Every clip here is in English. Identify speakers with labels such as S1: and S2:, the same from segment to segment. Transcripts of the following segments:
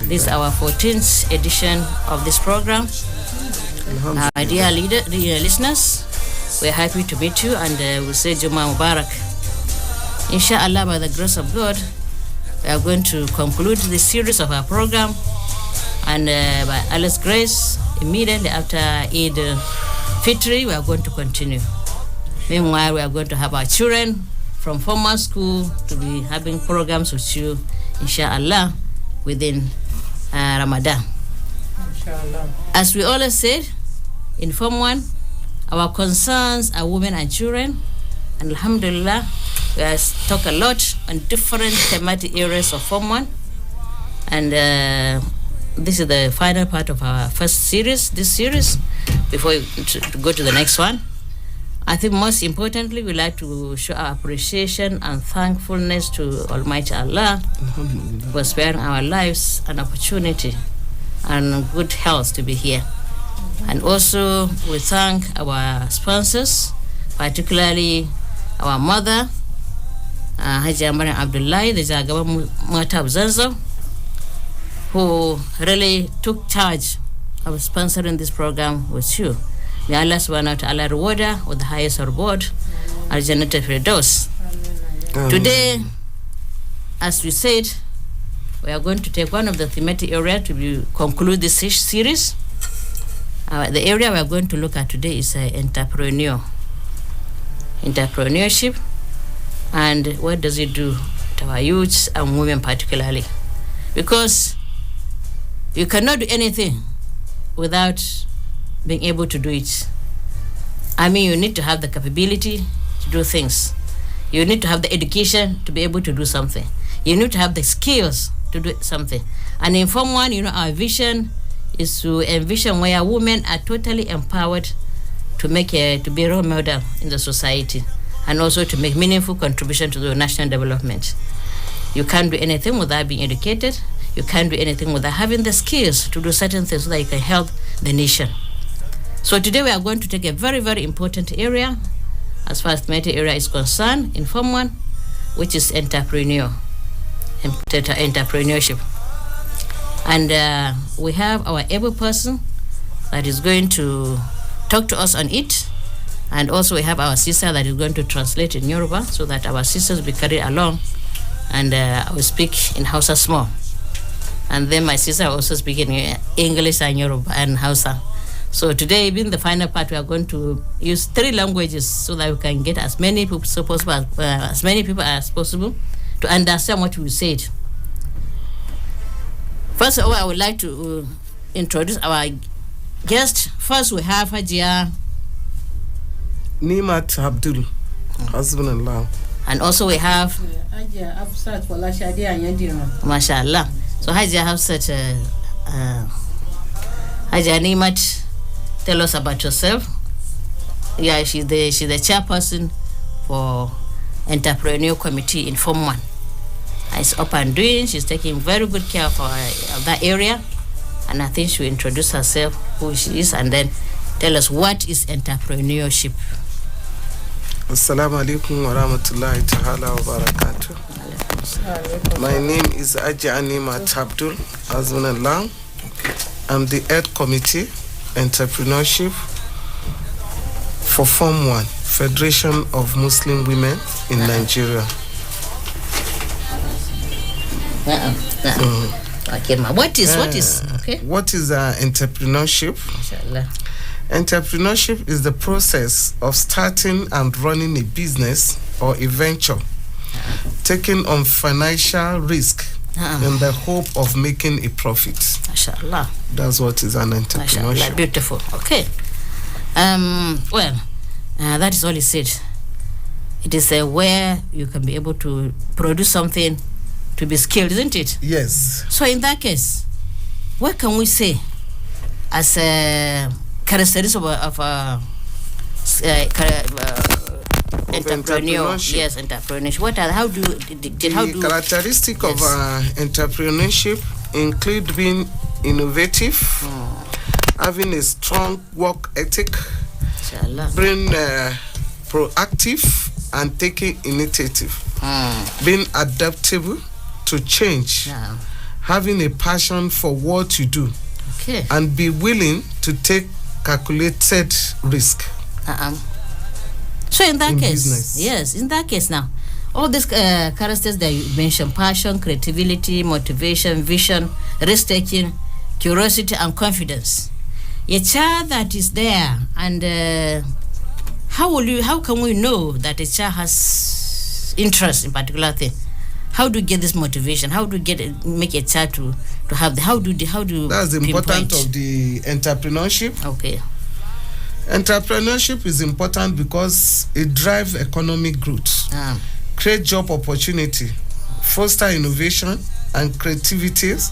S1: This is our 14th edition of this program. Dear listeners, we're happy to meet you, and we'll say Juma Mubarak. Inshallah, by the grace of God, we are going to conclude this series of our program, and by Allah's grace, immediately after Eid Fitri, we are going to continue. Meanwhile, we are going to have our children from Fomwan school to be having programs with you, inshallah, within Ramadan. Inshallah. As we always said, in Fomwan, our concerns are women and children, and alhamdulillah, we have talked a lot on different thematic areas of Fomwan, and this is the final part of our first series, this series, before we go to the next one. I think most importantly, we like to show our appreciation and thankfulness to Almighty Allah for sparing our lives an opportunity and good health to be here. And also, we thank our sponsors, particularly our mother, Hajiya Abdullahi, the Zagaba Mata of Zanzo, who really took charge of sponsoring this program with you. May Allah subhanahu wa ta'ala reward her with the highest reward, Al-Jannat al-Firdaus. Today, as we said, we are going to take one of the thematic areas to conclude this series. The area we are going to look at today is entrepreneurship, and what does it do to our youths and women particularly? Because you cannot do anything without being able to do it. I mean, you need to have the capability to do things. You need to have the education to be able to do something. You need to have the skills to do something. And in Fomwan, our vision is to envision where women are totally empowered to be a role model in the society, and also to make meaningful contribution to the national development. You can't do anything without being educated. You can't do anything without having the skills to do certain things so that you can help the nation. So today we are going to take a very, very important area as far as the matter area is concerned in Fomwan, which is entrepreneurship. And we have our able person that is going to talk to us on it. And also we have our sister that is going to translate in Yoruba so that our sisters will be carried along. And I will speak in Hausa small. And then my sister will also speak in English and Yoruba and Hausa. So today, being the final part, we are going to use 3 languages so that we can get as many people as possible to understand what we said. First of all, I would like to introduce our guest. First, we have Hajiya
S2: Nimat Abdul, Husband-in-law.
S1: And also we have
S3: Hajiya Hafsat
S1: Mashallah. So Hajiya Hafsat, Hajiya Nimat, tell us about yourself. Yeah, she's the chairperson for Entrepreneur Committee in Fomwan. It's up and doing. She's taking very good care of that area, and I think she'll introduce herself, who she is, and then tell us what is entrepreneurship.
S2: Assalamu alaikum wa rahmatullahi ta'ala wa barakatuh. My name is Hajiya Nimat Abdul, Husband-in-law. I'm the head committee entrepreneurship for Fomwan, Federation of Muslim Women in Nigeria.
S1: Okay, ma. What is
S2: entrepreneurship?
S1: Inshallah.
S2: Entrepreneurship is the process of starting and running a business or a venture, taking on financial risk in the hope of making a profit.
S1: Mashallah.
S2: That's what is an entrepreneurship.
S1: Mashallah. Beautiful. Okay. That is all it said. It is where you can be able to produce something to be skilled, isn't it?
S2: Yes.
S1: So in that case, what can we say as a characteristic of entrepreneurship? Yes, entrepreneurship. The
S2: characteristic of entrepreneurship include being innovative, having a strong work ethic, being proactive and taking initiative, being adaptable to change, having a passion for what you do, and be willing to take calculated risk.
S1: So in that case,
S2: business.
S1: yes, in that case now, all these characters that you mentioned, passion, creativity, motivation, vision, risk-taking, curiosity, and confidence. A child that is there, and how can we know that a child has interest in particular thing? How do you get this motivation? How do you make a child to have how do
S2: that's the importance of the entrepreneurship.
S1: Okay.
S2: Entrepreneurship is important because it drives economic growth, create job opportunity, foster innovation and creativities,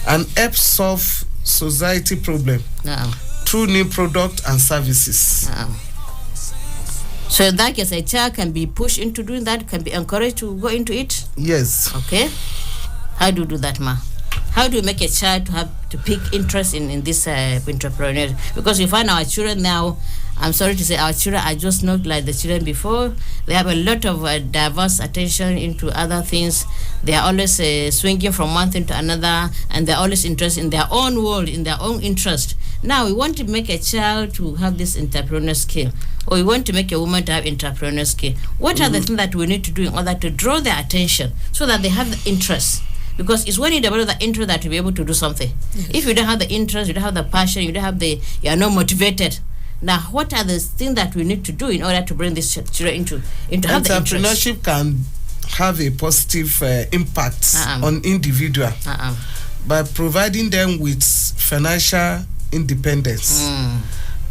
S2: and help solve society problem through new product and services. So in that case, a child can be pushed into doing that, can be encouraged to go into it? Yes. Okay. How do you do that, ma? How do you make a child to pick interest in this entrepreneurship? Because we find our children now, I'm sorry to say, our children are just not like the children before. They have a lot of diverse attention into other things. They are always swinging from one thing to another, and they're always interested in their own world, in their own interest. Now, we want to make a child to have this entrepreneurial skill, or we want to make a woman to have entrepreneurial skill. What are the things that we need to do in order to draw their attention so that they have the interest? Because it's when you develop the interest that you'll be able to do something. Yes. If you don't have the interest, you don't have the passion, you are not motivated. Now, what are the things that we need to do in order to bring this children into have the interest? Entrepreneurship can have a positive impact on individual by providing them with financial independence,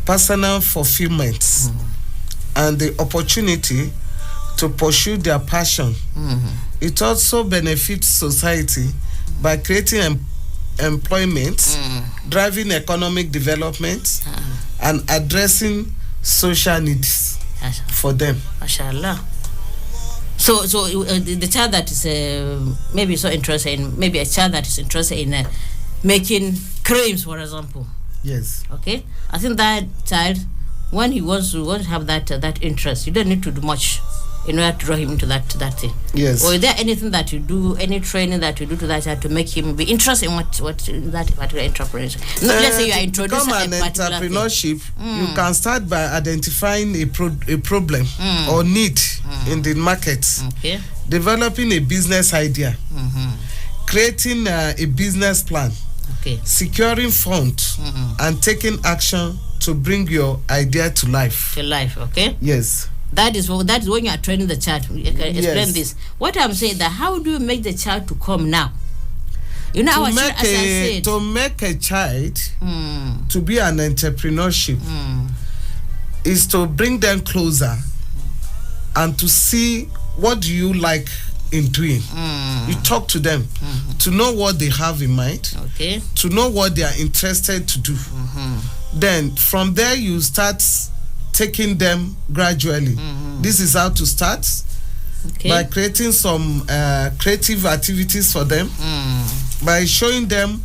S2: personal fulfillment, and the opportunity to pursue their passion. It also benefits society by creating employment, driving economic development, and addressing social needs for them. MashaAllah. So the child that is maybe so interested in, maybe a child that is interested in making creams, for example. Yes. Okay. I think that child, when he wants to have that interest, you don't need to do much in order to draw him into that thing. Yes. Or is there anything that you do, any training that you do to that child to make him be interested in what that particular entrepreneurship? Let's say you are introducing an entrepreneurship. You can start by identifying a problem or need in the market. Okay. Developing a business idea. Creating a business plan. Okay. Securing funds and taking action to bring your idea to life. To life, okay? Yes. That is when you are training the child. You can explain this. What I'm saying, that how do you make the child to come now? You know, to make a child to be an entrepreneurship is to bring them closer and to see what do you like in doing. You talk to them to know what they have in mind, okay, to know what they are interested to do. Then from there you start taking them gradually. This is how to start, okay, by creating some creative activities for them, by showing them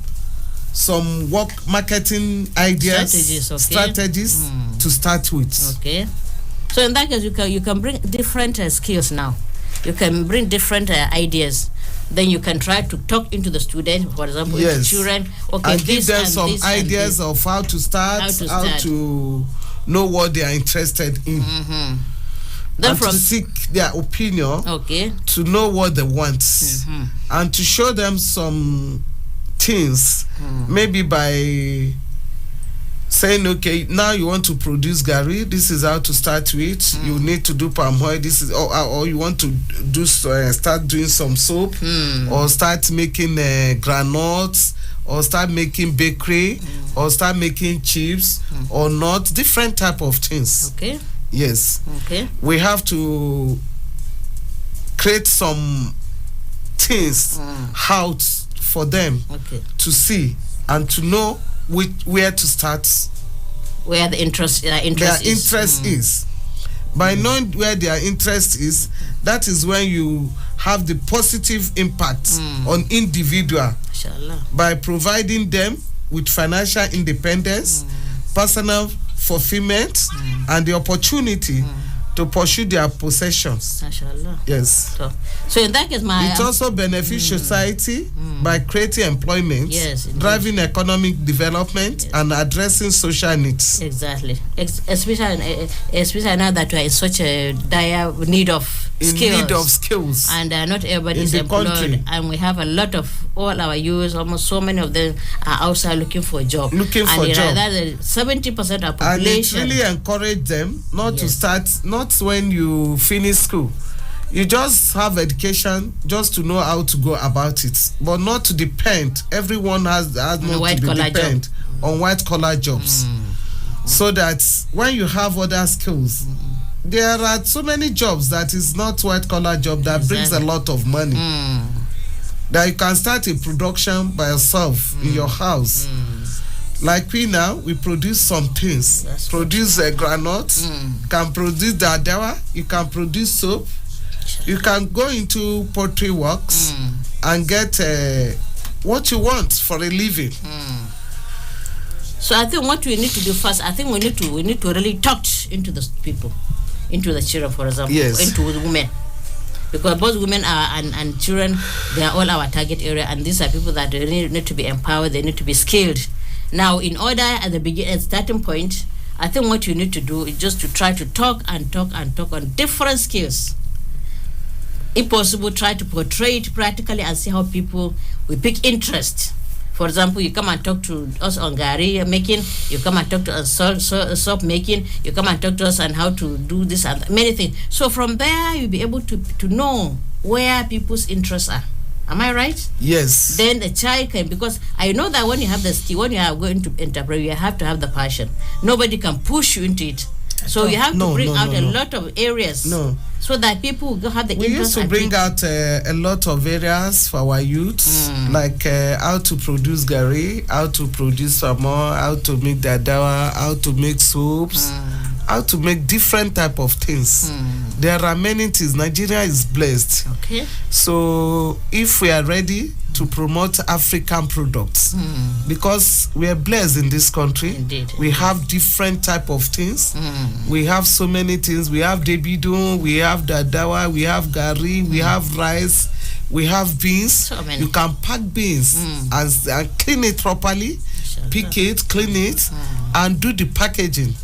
S2: some marketing ideas, strategies to start with. Okay. So in that case, you can bring different skills now. You can bring different ideas. Then you can try to talk into the student, for example, into children. Okay, and give them some ideas of how to start, how to know what they are interested in. Then and to seek their opinion, okay, to know what they want, and to show them some things, maybe by saying, okay, now you want to produce gari, this is how to start with. You need to do palm oil, this is, or you want to do start doing some soap, or start making granules, or start making bakery, or start making chips, or not, different type of things. Okay. Yes. Okay. We have to create some things out for them, okay, to see and to know where to start, where the interest is. By knowing where their interest is, that is when you have the positive impact on individual. Inshallah. By providing them with financial independence, personal fulfillment, and the opportunity to pursue their possessions.
S1: Mashallah.
S2: Yes.
S1: So in that case,
S2: it also benefits society by creating employment, driving economic development, and addressing social needs.
S1: Exactly. Especially now that we are in such a dire need of skills. And not everybody is employed. Country. And we have a lot of all our youth, almost so many of them are outside looking for a job. And 70% of population.
S2: And it really encourage them not to start, not when you finish school. You just have education just to know how to go about it, but not to depend. Everyone has not to be depend on white collar jobs. So that when you have other skills, there are so many jobs that is not white collar job that brings a lot of money. That you can start a production by yourself in your house. Like we now, we produce some things. Produce granules, can produce dadawa, you can produce soap, you can go into poultry works and get what you want for a living.
S1: So I think what we need to do first, I think we need to really touch into the people, into the children, for example, into the women. Because both women and children, they are all our target area, and these are people that really need to be empowered, they need to be skilled. Now, in order at the starting point, I think what you need to do is just to try to talk on different skills. If possible, try to portray it practically and see how people will pick interest. For example, you come and talk to us on gari making, you come and talk to us soap making, you come and talk to us on how to do this and many things. So from there, you'll be able to know where people's interests are. Am I right?
S2: Yes.
S1: Then the child can, because I know that when you have the skill, when you are going to enterprise, you have to have the passion. Nobody can push you into it. So you have to bring out a lot of areas so that people will have the interest.
S2: We used to bring out a lot of areas for our youths, like how to produce gari, how to produce more, how to make dadawa, how to make soups, how to make different type of things. There are many things. Nigeria is blessed.
S1: Okay.
S2: So if we are ready to promote African products, because we are blessed in this country.
S1: Indeed.
S2: We have different type of things. We have so many things. We have debidon, we have dadawa, we have gari, we have rice, we have beans.
S1: So many.
S2: You can pack beans and clean it properly, pick it, clean it, and do the packaging.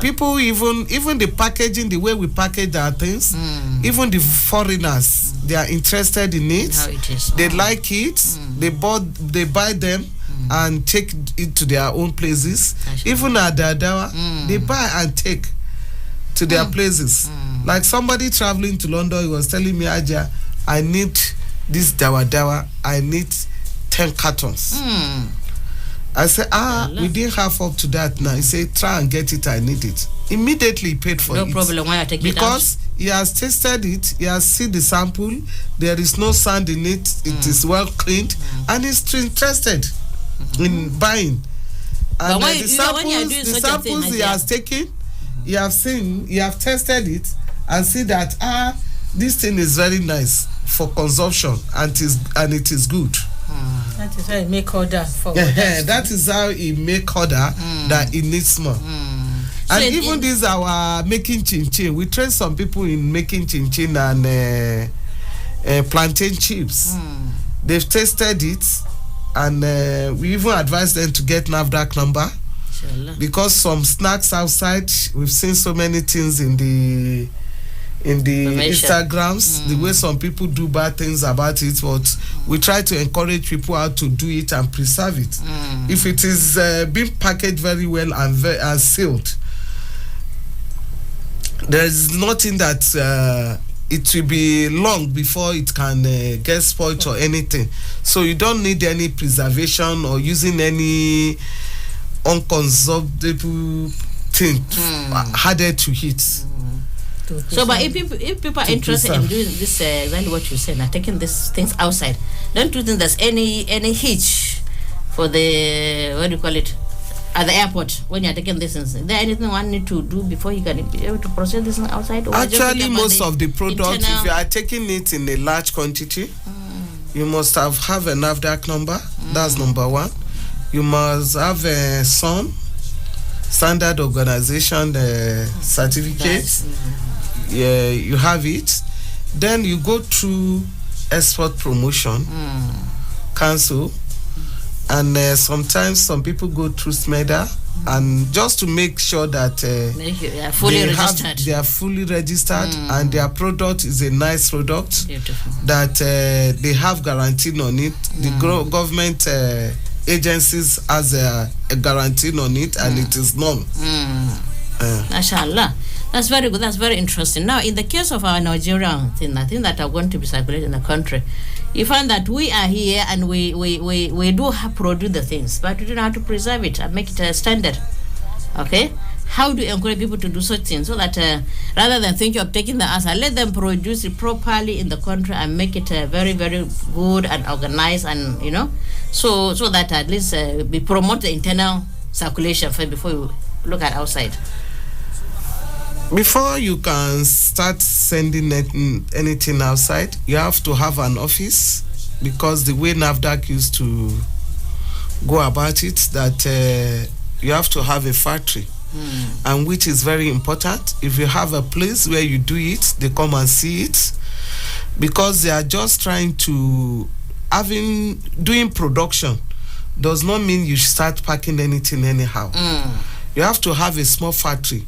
S2: People even the packaging, the way we package our things, even the foreigners, they are interested in it.
S1: How it is.
S2: They like it. They buy them and take it to their own places. Even at Dadawa, they buy and take to their places. Like somebody traveling to London, he was telling me, Hajiya, I need this dawa. I need 10 cartons. I said, we didn't have up to that now. He said, try and get it, I need it. Immediately he paid for it.
S1: No problem, why I take it out?
S2: Because he has tasted it, he has seen the sample, there is no sand in it, it is well cleaned, and he's interested in buying. And the samples he has taken, he have seen, he have tested it, and see that, this thing is very nice for consumption, and it is good.
S3: That is how he make order for
S2: that is how he make order that he needs more. And so even these our making chin-chin. We train some people in making chin-chin and plantain chips. They've tested it, and we even advise them to get NAFDAC number. Because some snacks outside, we've seen so many things in the Instagrams, the way some people do bad things about it, but we try to encourage people how to do it and preserve it. If it is being packaged very well and sealed, there is nothing that it will be long before it can get spoiled or anything. So you don't need any preservation or using any unconsumable thing added to it.
S1: So, but if people are interested in doing this, exactly what you said, now taking these things outside, don't you think there's any hitch for the, what do you call it, at the airport when you're taking this? Is there anything one need to do before you can be able to process this outside? Or
S2: actually, most of the products, if you are taking it in a large quantity, you must have a NAFDAC number. That's number one. You must have a SOM, Standard Organization certificate. you have it. Then you go through export promotion council, and sometimes some people go through SMEDA, and just to make sure that
S1: they are fully registered,
S2: and their product is a nice product.
S1: Beautiful.
S2: That they have guaranteed on it. The government agencies has a guarantee on it, and it is known.
S1: Mashallah. That's very good. That's very interesting. Now, in the case of our Nigerian thing, I think that are going to be circulated in the country, you find that we are here and we do produce the things, but we don't know how to preserve it and make it a standard. Okay? How do you encourage people to do such things so that rather than think of taking the answer, let them produce it properly in the country and make it very, very good and organized, and so that at least we promote the internal circulation first before you look at outside.
S2: Before you can start sending anything outside, you have to have an office, because the way NAFDAC used to go about it, that you have to have a factory, and which is very important. If you have a place where you do it, they come and see it, because they are just trying to doing production does not mean you start packing anything anyhow. You have to have a small factory,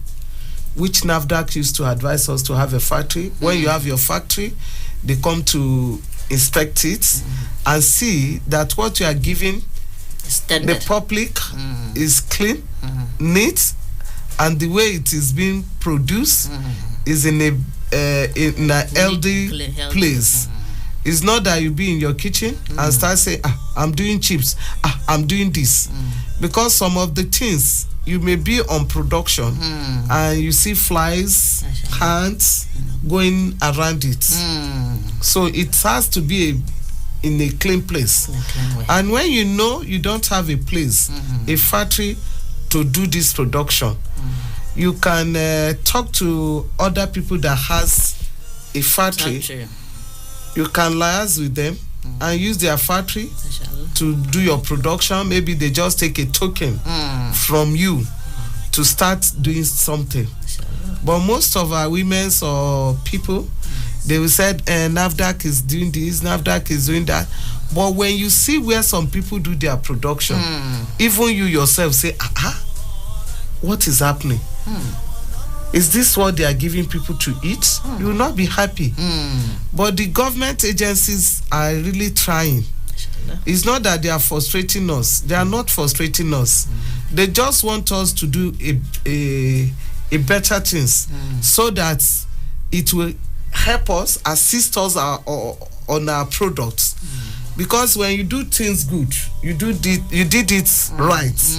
S2: which NAFDAC used to advise us to have a factory. When you have your factory, they come to inspect it and see that what you are giving the public is clean, neat, and the way it is being produced is in a healthy place. It's not that you be in your kitchen and start saying, I'm doing chips, I'm doing this. Because some of the things, you may be on production and you see flies, ants going around it. So it has to be in a clean place. And when you know you don't have a place, a factory to do this production, you can talk to other people that has a factory. You can liaise with them and use their factory to do your production. Maybe they just take a token from you to start doing something. But most of our women or people, they will say, NAFDAC is doing this, NAFDAC is doing that. But when you see where some people do their production, even you yourself say, what is happening? Is this what they are giving people to eat? You will not be happy. But the government agencies are really trying. It's not that they are frustrating us. They are not frustrating us. They just want us to do a better things so that it will help us, assist us on our products. Because when you do things good, you did it right.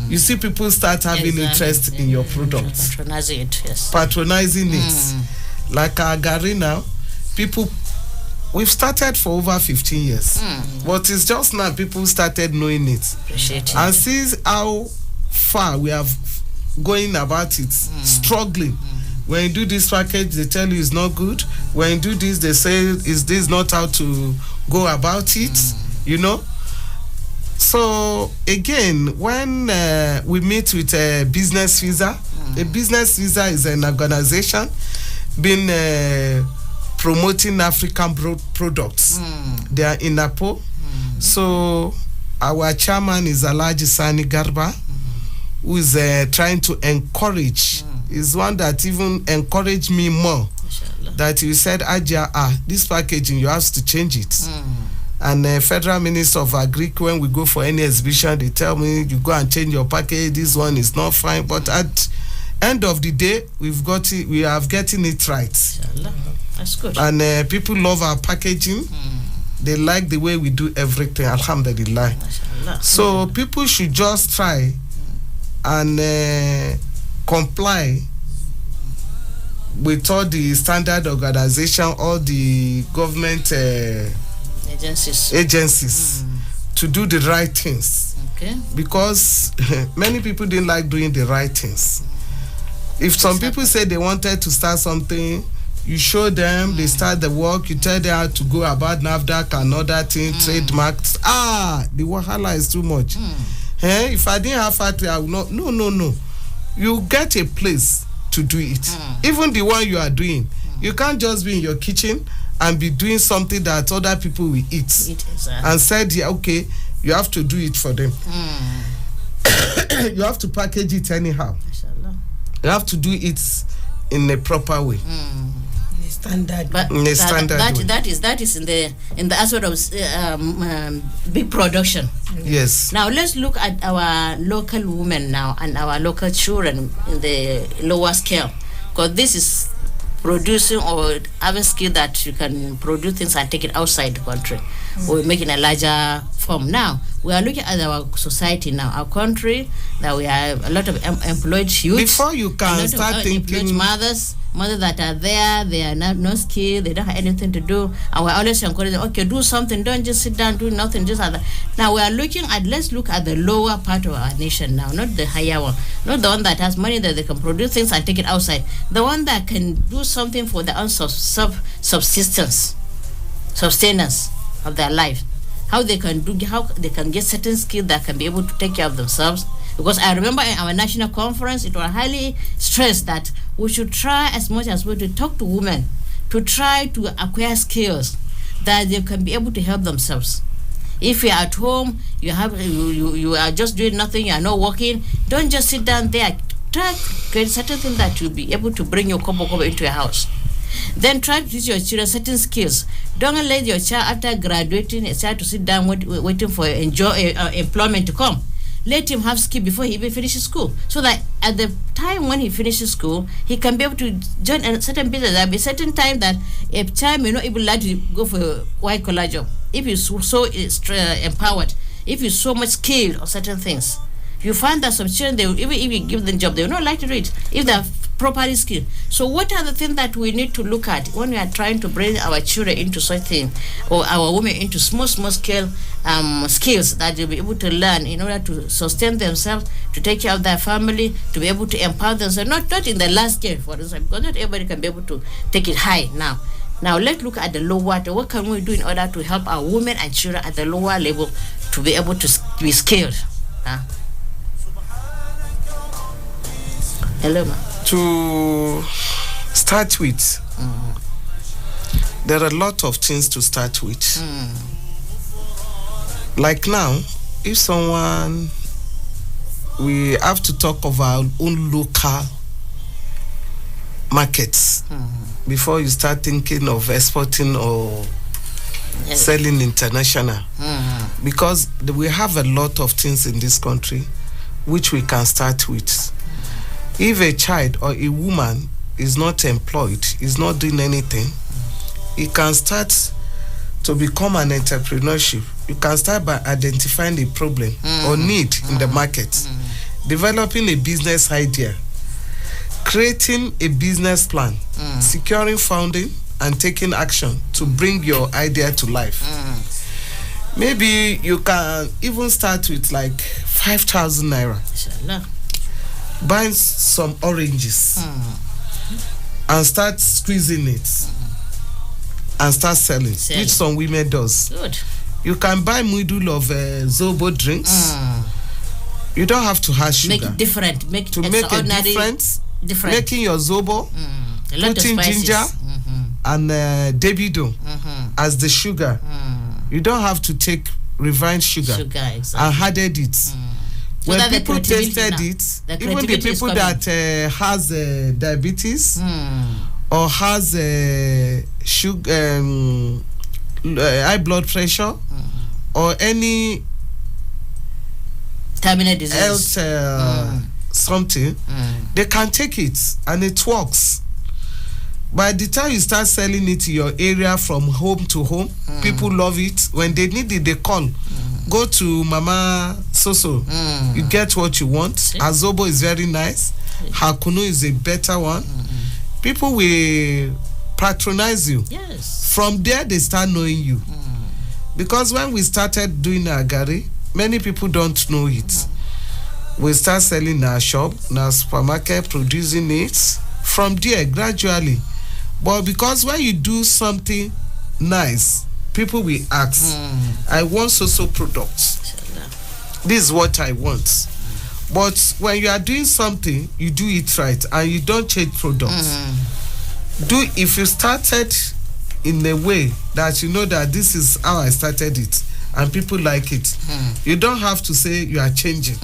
S2: You see people start having interest in your product.
S1: Patronizing it, yes.
S2: Patronizing it. Like our Gary now, we've started for over 15 years. But it's just now people started knowing it. And see how far we have going about it, struggling. When you do this package, they tell you it's not good. When you do this, they say, is this not how to go about it? So again, when we meet with a business visa, a business visa is an organization been promoting African products. They are in Ndako. So our chairman is Alhaji Sani Garba, who is trying to encourage. Is one that even encouraged me more. That you said, Hajiya, this packaging, you have to change it. And Federal Minister of Agri, when we go for any exhibition, they tell me, you go and change your package, this one is not fine. But at end of the day, we have getting it right.
S1: That's good.
S2: And people love our packaging. They like the way we do everything, alhamdulillah. So people should just try and comply with all the standard organization, all the government agencies to do the right things.
S1: Okay.
S2: Because many people didn't like doing the right things. If some people say they wanted to start something, you show them, they start the work, you tell them how to go about NAFDAC and other things, trademarks. The wahala is too much. If I didn't have factory, I would not. No. You get a place to do it. Even the one you are doing, you can't just be in your kitchen and be doing something that other people will eat. And said, yeah, okay, you have to do it for them. You have to package it anyhow. You have to do it in a proper way.
S3: Standard.
S1: But
S2: in a standard way.
S1: That is in the aspect of big production.
S2: Yes.
S1: Now let's look at our local women now and our local children in the lower scale, because this is producing or having skill that you can produce things and take it outside the country. We're making a larger form. Now we are looking at our society now, our country, that we have a lot of employed youth.
S2: Before you can start thinking,
S1: mothers that are there, they are not no skill, they don't have anything to do, and we're always encouraging, okay, do something, don't just sit down, do nothing, just other. Now we are looking at, let's look at the lower part of our nation now, not the higher one, not the one that has money that they can produce things and take it outside, the one that can do something for the sustenance of their life, how they can get certain skills that can be able to take care of themselves. Because I remember in our national conference, it was highly stressed that we should try as much as possible to talk to women, to try to acquire skills that they can be able to help themselves. If you're at home, you are just doing nothing, you are not working, don't just sit down there. Try to create certain things that you'll be able to bring your kobo into your house. Then try to teach your children certain skills. Don't let your child, after graduating, a child to sit down waiting for employment to come. Let him have skill before he even finishes school, so that at the time when he finishes school, he can be able to join a certain business. There'll be a certain time that a child may not even like to go for a white collar job. If he's so empowered, if he's so much skilled on certain things, you find that some children, they will, even if you give them job, they will not like to do it if they're properly skilled. So what are the things that we need to look at when we are trying to bring our children into such thing, or our women into small scale skills that they'll be able to learn in order to sustain themselves, to take care of their family, to be able to empower themselves, not in the last year, for instance, because not everybody can be able to take it high now. Now let's look at the lower. What can we do in order to help our women and children at the lower level to be able to be skilled? Hello, ma.
S2: To start with, there are a lot of things to start with. Like now, if someone, we have to talk of our own local markets before you start thinking of exporting or selling international. Because we have a lot of things in this country which we can start with. If a child or a woman is not employed, is not doing anything, it can start to become an entrepreneurship. You can start by identifying a problem or need in the market, developing a business idea, creating a business plan, securing funding, and taking action to bring your idea to life. Maybe you can even start with like 5,000 naira.
S1: Inshallah.
S2: Buy some oranges and start squeezing it and start selling, which some women does.
S1: Good.
S2: You can buy middle of Zobo drinks. You don't have to have sugar.
S1: Make it different. Make
S2: a difference. Making your Zobo, putting ginger and Davido as the sugar. You don't have to take refined sugar
S1: exactly.
S2: and added it. When people tasted it, even the people that has diabetes or has sugar, high blood pressure or any
S1: terminal disease,
S2: health something, they can take it and it works. By the time you start selling it in your area from home to home, people love it. When they need it, they call. Go to Mama Soso. You get what you want. Azobo is very nice. Hakunu is a better one. People will patronize you.
S1: Yes.
S2: From there, they start knowing you. Because when we started doing agari, many people don't know it. We start selling in our shop, in our supermarket, producing it. From there, gradually. But because when you do something nice, people will ask, I want so products. This is what I want. But when you are doing something, you do it right and you don't change products. If you started in a way that you know that this is how I started it and people like it, you don't have to say you are changing.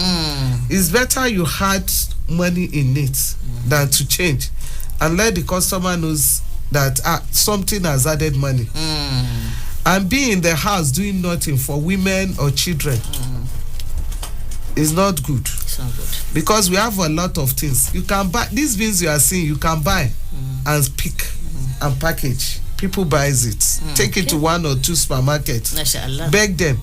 S2: It's better you had money in it than to change and let the customer knows that something has added money. And be in the house doing nothing for women or children is not good.
S1: It's not good.
S2: Because we have a lot of things. You can buy these beans you are seeing, you can buy and pick and package. People buys it. Take it to 1 or 2 supermarkets. Beg them.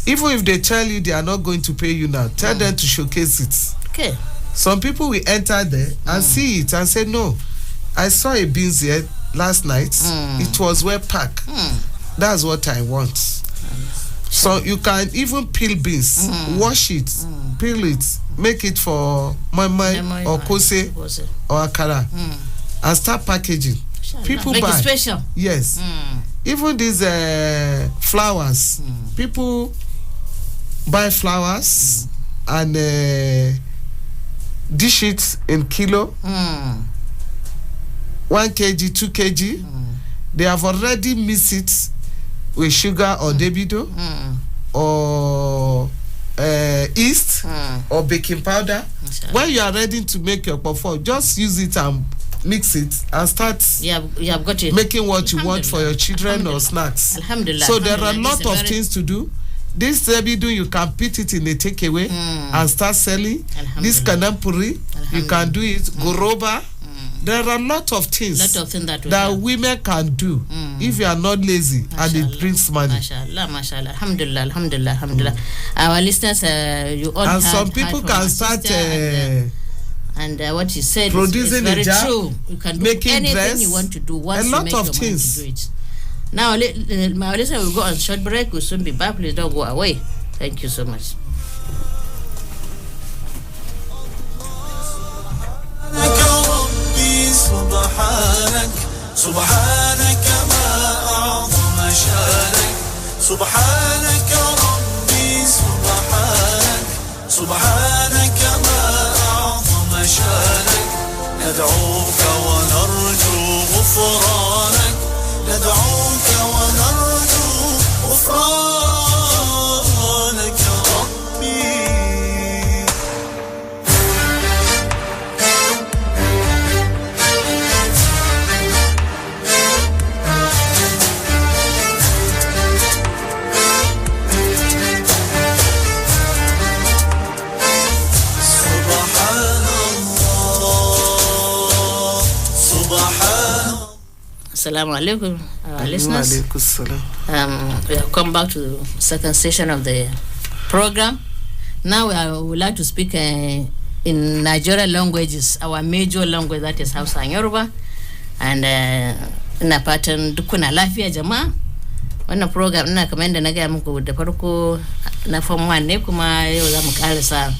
S2: Even if they tell you they are not going to pay you now, tell them to showcase it.
S1: Okay.
S2: Some people will enter there and see it and say, no, I saw a beans here last night. It was well packed. That's what I want. So you can even peel beans, wash it, peel it, make it for mamai or kose or akara, and start packaging. People
S1: make
S2: buy.
S1: it special.
S2: Yes. Even these flowers, people buy flowers and dish it in kilo, 1 kg, 2 kg. They have already mixed it with sugar or debido or yeast or baking powder. When you are ready to make your puff, just use it and mix it and start
S1: you have got it.
S2: Making what you want for your children or snacks.
S1: Alhamdulillah.
S2: So there are a lot of things to do. This debido, you can put it in a takeaway and start selling. This kanampuri, you can do it. Goroba. There are a lot of things that women can do if you are not lazy and it brings money.
S1: Mashallah, mashallah. Alhamdulillah, alhamdulillah, alhamdulillah. Our listeners, you all
S2: and some people can start
S1: and what you said
S2: producing
S1: is very
S2: a jar,
S1: true. You can do anything dress, you want to do once
S2: a lot
S1: you make
S2: of
S1: your
S2: things.
S1: mind to do it. Now, my listeners will go on short break. We'll soon be back. Please don't go away. Thank you so much.
S4: سبحانك سبحانك ما أعظم شانك سبحانك ربي سبحانك سبحانك ما أعظم شانك ندعوك ونرجو غفرانك ندعوك ونرجو غفرانك ربي
S1: Assalamu alaikum, listeners. We have come back to the second session of the program. Now we would like to speak in Nigerian languages, our major language, that is Hausa and Yoruba. And ina fatan duk kuna lafiya jama'a. Wannan program ina kamar yadda na gaya muku da farko na Fomwan ne, kuma yau za mu karasa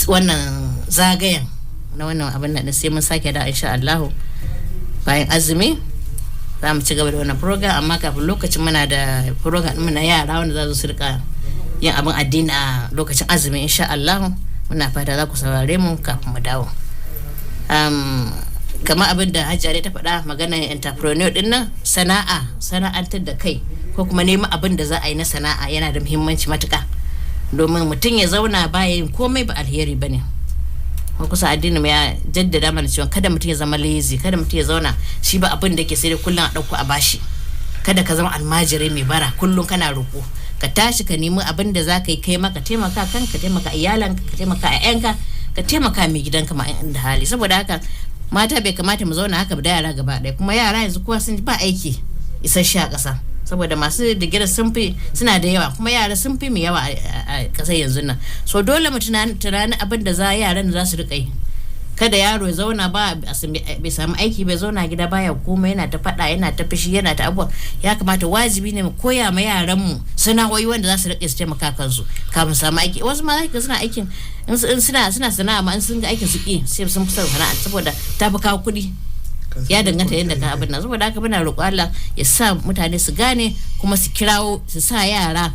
S1: wannan zagayen na wannan abin da sai mun sake da insha Allah bayan azumi. Za mu ci gaba da wannan program, amma kafin lokacin muna da program ɗin na yara wanda za su rika yin abin addini a lokacin azumi insha Allah. Muna fata za ku saurare mu kafin mu dawo. Kamar abin da Hajiya ta faɗa, maganar entrepreneur ɗin nan, sana'antar da kai ko kuma neman abin da za a yi na sana'a yana da muhimmanci matuƙa, domin mutum ya zauna baya yin komai ba alheri bane. Kusa addini ya jaddada mana cewa kada mutum ya zama lazy, kada mutum ya zauna shi ba abin da ke sai kullun a dauko a bashi. Kada ka zama almajiri mai bara kullun kana roko. Ka tashi ka nemi abin da zaka yi kai maka taimaka kanka, taimaka iyalanka, ka taimaka ƴaƴanka, ka taimaka mai gidanka ma inda hali. Saboda haka mata bai kamata mu zauna haka da yara gaba ɗaya, kuma yara yanzu kowa sun ba aiki isasshe a ƙasa. Saboda masu digiri suna da yawa, kuma yara sun fi mu yawa a ƙasar yanzu nan. So dole mu tunani abin da yaran za su riƙa yi. Kada yaro ya zauna bai samu aiki, bai zauna gida baya komai, yana ta faɗa, yana ta fishi, yana ta abuwa. Ya kamata wajibi ne mu koya ma yaran mu sana'o'i wanda za su riƙe su taimaka kansu kafin samu aiki. Wasu ma suna aikin in suna sana'a ma in sun ga aikin su ƙi sai sun fi sana'a saboda ta fi kawo kuɗi. Ya danganta yadda ka abin nan. Saboda haka muna roƙo Allah ya sa mutane su gane, kuma su kirawo, su sa yara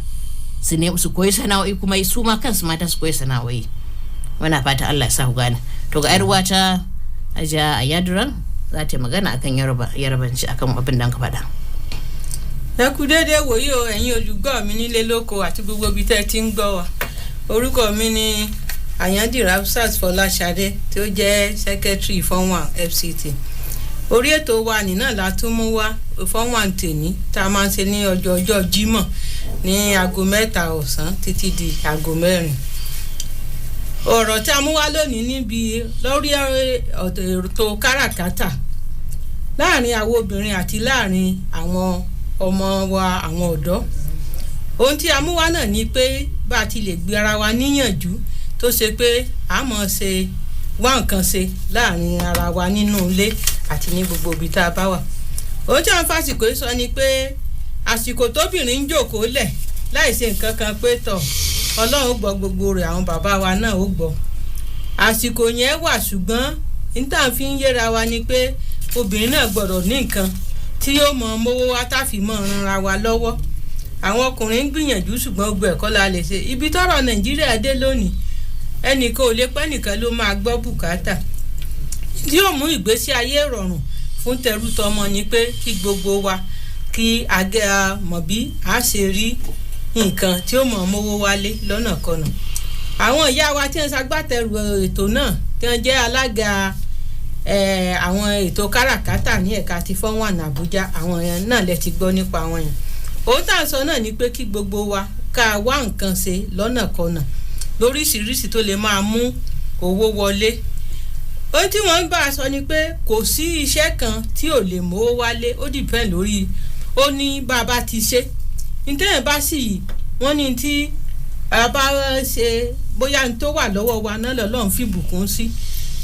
S1: su koyi sana'o'i, kuma su ma kansu mata su koyi sana'o'i. muna fata Allah ya sa ku gane. To ga yar wata Hajiya Ayaduran za ta magana akan Yarbanci akan abin da ka faɗa.
S3: Ẹ kú dédé wòyí o ẹ̀yin olùgbọ́ mi nílé lóko àti gbogbo ibi tẹ́ ti ń gbọ́ wa. Orúkọ mi ni Àyàndìrà Hafsat Fọláṣadé tí ó jẹ́ secretary Fomwan FCT. Orí ètò wa nínà la tún mú wá Fomwan tèmi tá a máa ń ṣe ní ọjọ́ Jímọ̀ ní aago 3 ọ̀sán títí di aago 4. Ọ̀rọ̀ tí a mú wá lónìí níbi lórí ètò káràkátà láàrin àwọn obìnrin àti láàrin àwọn ọmọ wa àwọn ọ̀dọ́. Ohun tí a mú wá náà ni pé bá ti lè gbé ara wa níyànjú tó ṣe pé a mọ̀ ṣe wá nǹkan ṣe láàrin ara wa nínú ilé àti ní gbogbo ibi tá a bá wà. Ohun tí a ń fàsìkò sọ ni pé àsìkò tóbìnrin ń jókòó lẹ̀ láì ṣe nǹkan kan pé tọ̀ Ọlọ́run ó gbọ́ gbogbo rẹ̀ àwọn bàbá wa náà ó gbọ́. Àsìkò yẹn wà ṣùgbọ́n níta fi ń yéra wa ni pé obìnrin náà gbọ́dọ̀ ní nǹkan tí yóò mọ mówó wá táfi mọ ranra wa lọ́wọ́. Àwọn ọkùnrin ń gbìyànjú ṣùgbọ́n gbogbo ẹ̀kọ́ la lè ṣe. Ibi tọ́rọ̀ Nàìjíríà dé lónìí ẹnìkan ò lè pẹ́ nìkan ló máa gbọ́ bùkátà. Tí yóò mú ìgbésí ayé rọrùn fún tẹrú tọmọ ni pé kí gbogbo wa kí agẹ́ mọ̀ bí a ṣe rí nǹkan tí ó mọ̀ mówó wálé lọ́nà kọ̀nà. Àwọn ìyá wa tí wọ́n ṣagbátẹrù ètò náà tí wọ́n jẹ́ alága àwọn ètò káràkátà ní ẹ̀ka ti Fomwan Abuja àwọn yẹn náà lẹ ti gbọ́ nípa àwọn yẹn. Ohun tá à ń sọ náà ni pé kí gbogbo wa ká wá nǹkan ṣe lọ́nà kọ̀nà lóríṣiríṣi tó lè máa mú owó wọlé. Ohun tí wọ́n ń bá a sọ ni pé kò sí iṣẹ́ kan tí ò lè mówó wálé ó depend lórí ó ní bàbá ti ṣe. Ntẹ́yìn bá sì wọ́n ní tí a bá ṣe bóyá n tó wà lọ́wọ́ wa náà lọ́lọ́run fi bùkún sí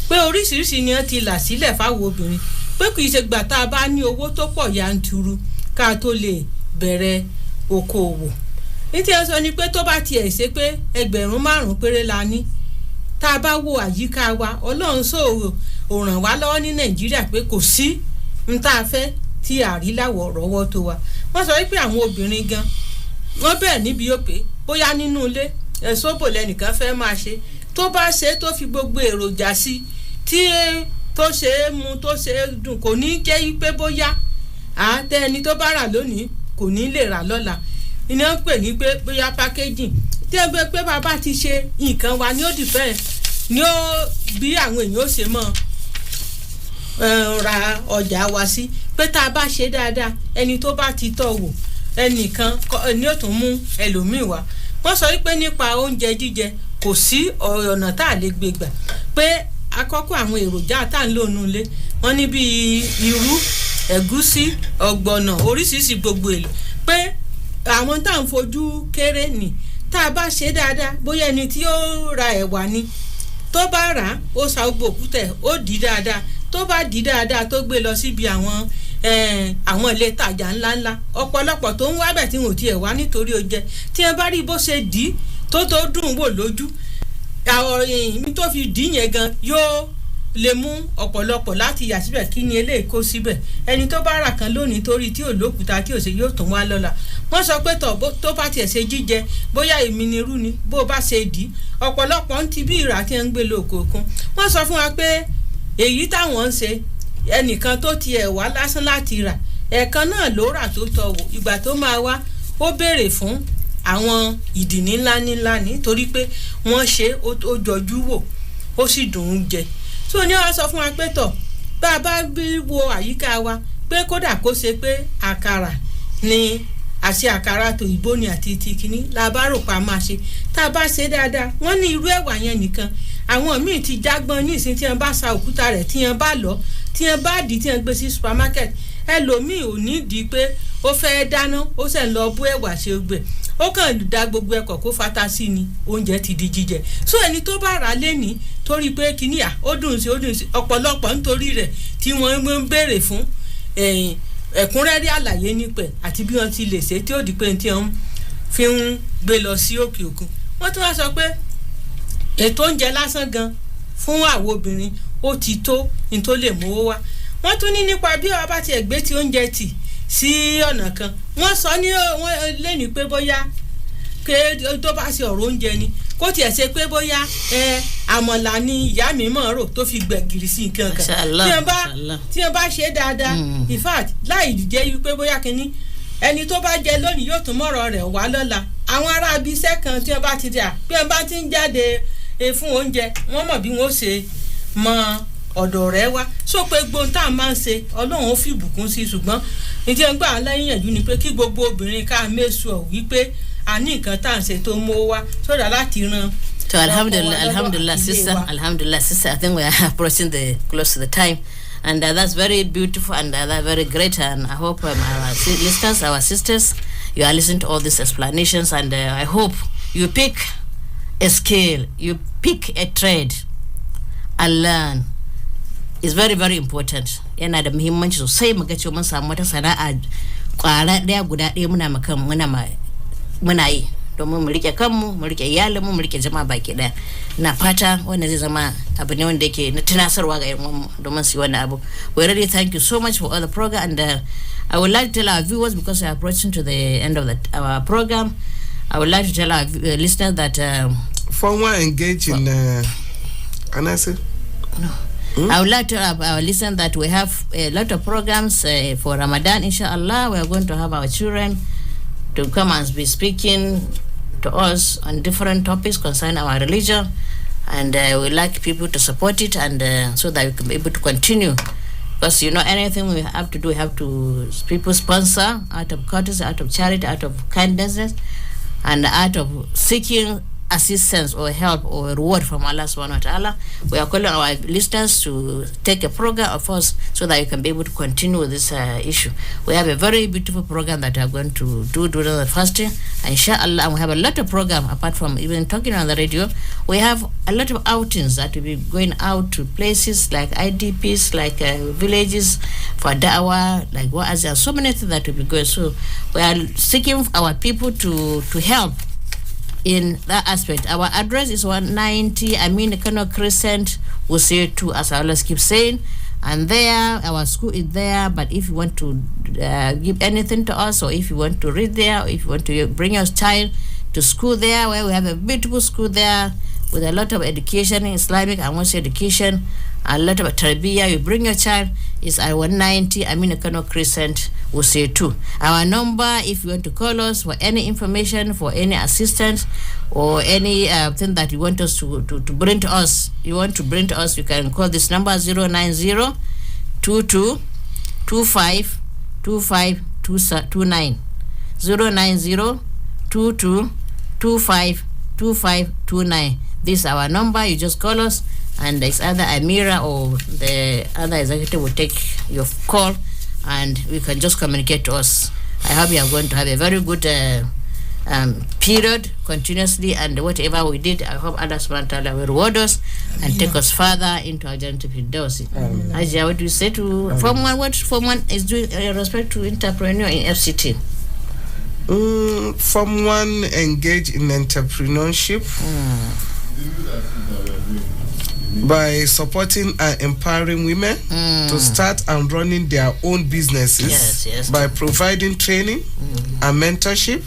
S3: pé oríṣiríṣi ni wọ́n ti là sílẹ̀ fáwọn obìnrin pé kì í ṣe gbà tá a bá ní owó tó pọ̀ yanturu ká tó lè bẹ̀rẹ̀ okòwò. Ní tí ẹ sọ ni pé tó bá tiẹ̀ ṣe pé 5,000 péré la ní tá a bá wo àyíká wa Ọlọ́run sòrò ò ràn wá lọ́wọ́ ní Nàìjíríà pé kò sí n tá a fẹ́ tí àríláwọ̀ rọ́wọ́ tó wa. Wọ́n sọ wípé àwọn obìnrin gan wọ́n bẹ̀rẹ̀ níbi yóò pé bóyá nínú ilé ẹ̀sọ́bò lẹ́nìkan fẹ́ máa ṣe tó bá ṣe tó fi gbogbo èròjà sí tí tó ṣe é mu tó ṣe é dùn kò ní jẹ́ wípé bóyá ẹni tó bá rà lónìí kò ní lè rà lọ́la. Iná ń pè ní pé bóyá packaging tí ẹ gbé pé bàbá ti ṣe nǹkan wa ni ó dìfẹ́ ni ó bí àwọn èèyàn ó ṣe mọ́ ra ọjà wa sí pé tá a bá ṣe dáadáa ẹni tó bá ti tọ́ wò ẹnìkan ni ó tún mú ẹlòmíì wá. Wọ́n sọ wípé nípa oúnjẹ jíjẹ kò sí ọ̀nà tá a lè gbé gbà pé àkọ́kọ́ àwọn èròjà tá à ń lò nínú ilé wọ́n ní bíi irú ẹ̀gúsí ọ̀gbọ̀nà oríṣiríṣi gbogbo èlò pé àwọn tá à ń fojú kéré nì tá a bá ṣe dáadáa bóyá ẹni tí ó ra ẹ̀wà ni tó bá rà ó sa gbogbo òkútẹ̀ ó dì dáadáa tó bá dì dáadáa tó gbé lọ síbi àwọn ilé ìtajà ńláńlá ọ̀pọ̀lọpọ̀ tó ń wá bẹ̀ tí wọn ò tiẹ̀ wá nítorí oúnjẹ tí ẹ bá rí bó ṣe dì í tó dùn wò lójú àwọn èèyàn tó fi dì í yẹn gan yóò lè mú ọ̀pọ̀lọpọ̀ láti yà síbẹ̀ kí ni eléyìí kó síbẹ̀ ẹni tó bá rà kan lónìí torí tí ò lókùúta tí ò ṣe yóò tún wá lọ́la. Wọ́n sọ pé tó bá tiẹ̀ ṣe jíjẹ bóyá èmi ni irú ni bó bá ṣe dì í ọ̀pọ̀lọpọ̀ ń ti bí ìrà tí ń gbé lóko òkun. Wọ́n sọ fún wa pé èyí táwọn ń ṣe ẹnìkan tó tiẹ̀ wá lásán láti rà ẹ̀ẹ̀kan náà ló rà tó tọ́ wò ìgbà tó máa wá ó béèrè fún àwọn ìdìní ńlá nítorí pé wọ́n ṣe ó jọjú wò ó sì dùn ún jẹ. Tó ní wọ́n sọ fún wa pé tọ̀ bá a bá wo àyíká wa pé kódà kó ṣe pé àkàrà ni àṣẹ àkàrà tó ìbò ni àti ti kínní la bá rò pa máa ṣe tá a bá ṣe dáadáa wọ́n ní irú ẹ̀wà yẹn nìkan àwọn míì ti jágbọ́n ní ìsìn tí wọ́n bá sa òkúta rẹ̀ tí wọ́n bá lọ tí wọ́n bá dì tí wọ́n gbé sí supermarket ẹlòmíì ò ní di pé ó fẹ́ dáná ó sì ń lọ bú ẹ̀wà ṣe gbẹ ó kàn da gbogbo ẹ̀kọ́ kó fata sí ni oúnjẹ ti di jíjẹ. So ẹni tó bá rà lẹ́ni torí pé kíní ó dùn sí ọ̀pọ̀lọpọ̀ nítorí rẹ̀ tí wọ́n ń béèrè fún ẹ̀kúnrẹ́rẹ́ àlàyé nípẹ̀ àti bí wọ́n ti lè ṣe tí ó di pé tí wọ́n fi ń gbé lọ sí òkè òkun. Wọ́n tún wá sọ pé ètò oúnjẹ lásán gan fún àwọn obìnrin ó ti tó ní tó lè mówó wá. Wọ́n tún ní nípa bí wọ́n bá tiẹ̀ gbé ti oúnjẹ tì sí ọ̀nà kan wọ́n sọ ní wọ́n lé ní pé bóyá pé tó bá ṣe ọ̀rọ̀ oúnjẹ ni kó tiẹ̀ ṣe pé bóyá àmọ̀là ni ìyá mi mọ̀ rò tó fi gbẹ̀gìrì sí nǹkan kan tí wọ́n bá ṣe dáadáa in fact láì jẹ́ wípé bóyá kínní ẹni tó bá jẹ lónìí yóò tún mọ̀rọ̀ rẹ̀ wá lọ́la àwọn ará ibiṣẹ́ kan tí wọ́n bá ti dà bí wọ́n bá ti ń jáde fún oúnjẹ wọ́n mọ̀ bí wọ́n ṣe mọ ọ̀dọ̀ rẹ̀ wá sọ pé gbóhùn tá a máa ń ṣe ọlọ́run ó fi ìbùkún sí ṣùgbọ́n ìdí ẹ̀ ń gbà lẹ́yìn yẹ̀jú ni pé kí gbogbo obìnrin ká mẹ́sùn wípé a ní nǹkan tá à ń ṣe tó mọ́ wá sódà láti ran.
S1: So alhamdulillah sister, I think we are approaching close to the time. And that's very beautiful and that's very great. And I hope our listeners, our sisters, you are listening to all these explanations. And I hope you pick a skill, you pick a trade and learn. It's very, very important. Yana da muhimmanci sosai mu ga cewa mun samu wata sana'a kwara daya guda ɗaya muna yi domin mu rike kanmu, mu rike iyalinmu, mu rike jama'a baki daya. Na fata wanda zai zama abu ne wanda yake na tunasarwa ga yan domin su yi wannan abu. We really thank you so much for all the program, and I would like to tell our viewers, because we are approaching to the end of our program, I would like to tell our listeners that
S2: Fomwan engage in can I say?
S1: No. I would like to tell our listeners that we have a lot of programs for Ramadan. Inshallah, we are going to have our children to come and be speaking to us on different topics concerning our religion, and we like people to support it, and so that we can be able to continue, because anything we have to do, we have to people sponsor out of courtesy, out of charity, out of kindness, and out of seeking assistance or help or reward from Allah subhanahu wa ta'ala. We are calling our listeners to take a program of us so that you can be able to continue with this issue. We have a very beautiful program that we are going to do during the fasting, inshallah, and we have a lot of program apart from even talking on the radio. We have a lot of outings that will be going out to places like IDPs, like villages for da'wah, like wa'az, and so many things that will be going. So we are seeking our people to help in that aspect. Our address is 190 Kano Crescent, Wuse 2, as I always keep saying, and there our school is there. But if you want to give anything to us, or if you want to read there, or if you want to bring your child to school there, where we have a beautiful school there with a lot of education, Islamic and Muslim education, a lot of tarbiyah, you bring your child, is at 190 Kano Crescent, Wuse 2. Our number, if you want to call us for any information, for any assistance, or any thing that you want us to bring to us, you can call this number 090 22 25 25 29. 090 22 25 25 29. This is our number. You just call us, and it's either Amira or the other executive will take your call, and we can just communicate to us. I hope you are going to have a very good period continuously, and whatever we did, I hope Allah subhanahu wa ta'ala will reward us and take us further into our journey to Firdausi. Hajiya, what do you say to Fomwan? What Fomwan is doing in respect to entrepreneur in FCT?
S2: Fomwan engage in entrepreneurship by supporting and empowering women to start and running their own businesses, by providing training and mentorship,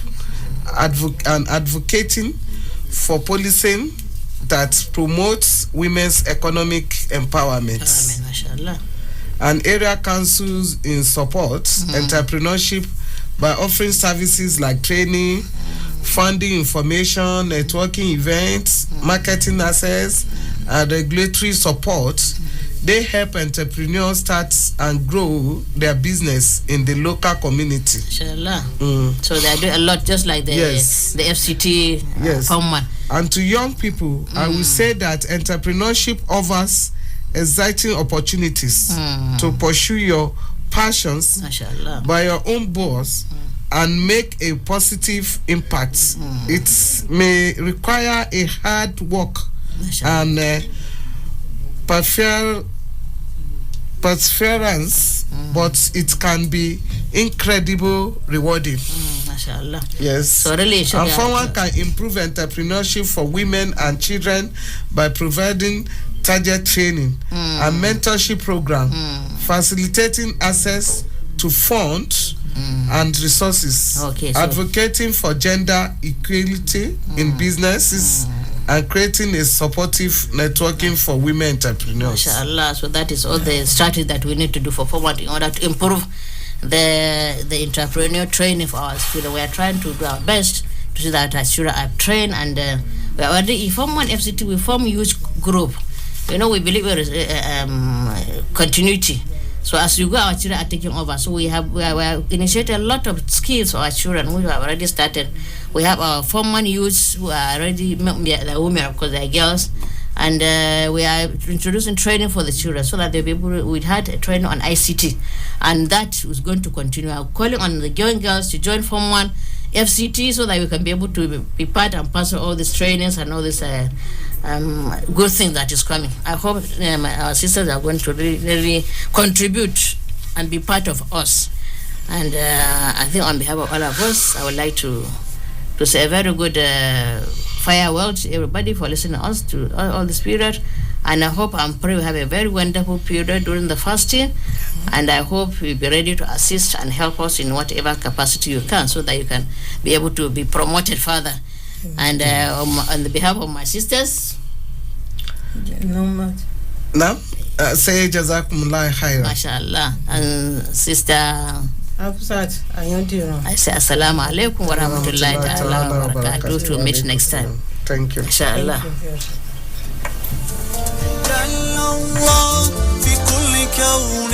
S2: and advocating for policing that promotes women's economic empowerment. And area councils in support entrepreneurship by offering services like training, funding, information, networking events, marketing access, and regulatory support. They help entrepreneurs start and grow their business in the local community.
S1: Inshallah. So they are doing a lot, just like the FCT Fomwan.
S2: And to young people, I will say that entrepreneurship offers exciting opportunities to pursue your passions by your own boss and make a positive impact. It may require a hard work and perseverance, but it can be incredible rewarding. Yes.
S1: So really,
S2: and Fomwan can improve entrepreneurship for women and children by providing target training and mentorship program, facilitating access to funds and resources, advocating for gender equality in businesses, and creating a supportive networking for women entrepreneurs.
S1: Mashallah. So that is all the strategy that we need to do for Fomwan in order to improve the entrepreneur training for our students. We are trying to do our best to see that our children are trained, and we are already Fomwan FCT. We form huge group. We believe there is continuity. So as you go, our children are taking over. So we have initiated a lot of skills for our children who have already started. We have our Fomwan youths who are already the women, of course, they are girls, and we are introducing training for the children so that they'll be able. We had a training on ICT, and that is going to continue. I'm calling on the young girls to join Fomwan FCT so that we can be able to be part and parcel of all these trainings and all this good thing that is coming. I hope our sisters are going to really contribute and be part of us. And I think on behalf of all of us, I would like to say a very good farewell to everybody for listening to us to all this period. And I hope and pray we have a very wonderful period during the fasting. And I hope you'll be ready to assist and help us in whatever capacity you can so that you can be able to be promoted further. And on the behalf of my sisters,
S2: say Jazakumullah khairan.
S1: Mashallah, and sister
S3: Absat,
S1: I say Assalamu alaikum wa rahmatullahi ta'ala wa barakatuh. To meet next time.
S2: Thank you.
S1: Inshallah.
S4: جل الله في كل كون